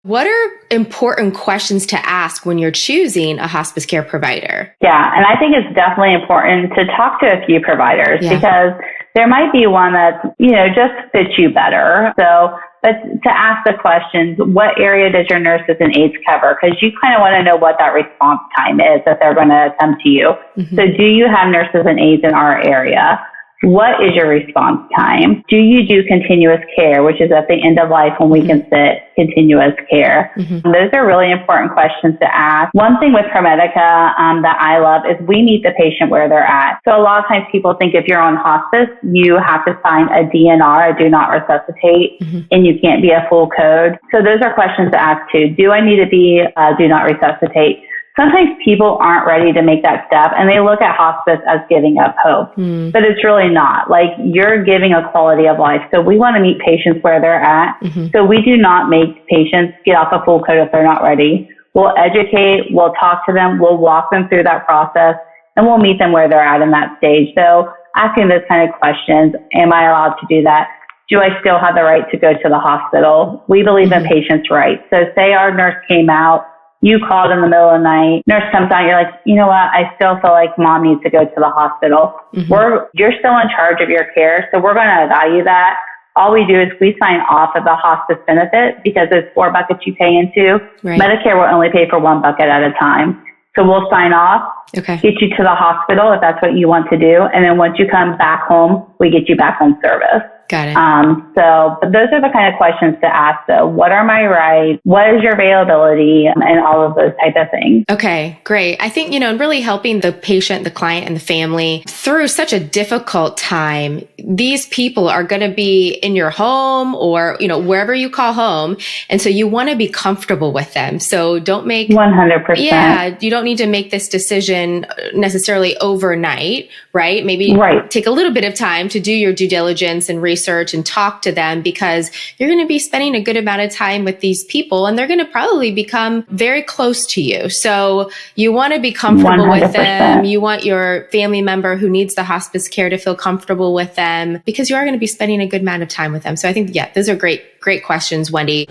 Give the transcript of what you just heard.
What are important questions to ask when you're choosing a hospice care provider? Yeah, and I think it's definitely important to talk to a few providers because there might be one that's, just fits you better. But to ask the questions, what area does your nurses and aides cover? Because you kind of want to know what that response time is that they're going to come to you. Mm-hmm. So do you have nurses and aides in our area? What is your response time? Do you do continuous care, which is at the end of life when we can sit continuous care? Mm-hmm. Those are really important questions to ask. One thing with ProMedica that I love is we meet the patient where they're at. So a lot of times people think if you're on hospice, you have to sign a DNR, a do not resuscitate, and you can't be a full code. So those are questions to ask too. Do I need to be do not resuscitate? Sometimes people aren't ready to make that step and they look at hospice as giving up hope, but it's really not. Like, you're giving a quality of life. So we want to meet patients where they're at. So we do not make patients get off a full code if they're not ready. We'll educate, we'll talk to them, we'll walk them through that process, and we'll meet them where they're at in that stage. So asking those kind of questions, am I allowed to do that? Do I still have the right to go to the hospital? We believe in patients' rights. So say our nurse came out, you called in the middle of the night, nurse comes out, you're like, you know what, I still feel like mom needs to go to the hospital. You're still in charge of your care, so we're going to value that. All we do is we sign off of the hospice benefit because there's 4 buckets you pay into. Right. Medicare will only pay for 1 bucket at a time. So we'll sign off, get you to the hospital if that's what you want to do. And then once you come back home, we get you back home service. Got it. But those are the kind of questions to ask. So what are my rights? What is your availability? And all of those type of things. Okay, great. I think, and really helping the patient, the client, and the family through such a difficult time. These people are going to be in your home or, wherever you call home. And so you want to be comfortable with them. So don't make 100%. Yeah, you don't need to make this decision necessarily overnight, right? Maybe take a little bit of time to do your due diligence and research and talk to them, because you're going to be spending a good amount of time with these people and they're going to probably become very close to you. So you want to be comfortable 100%. with them. You want your family member who needs the hospice care to feel comfortable with them, because you are going to be spending a good amount of time with them. So I think, those are great questions, Wendi.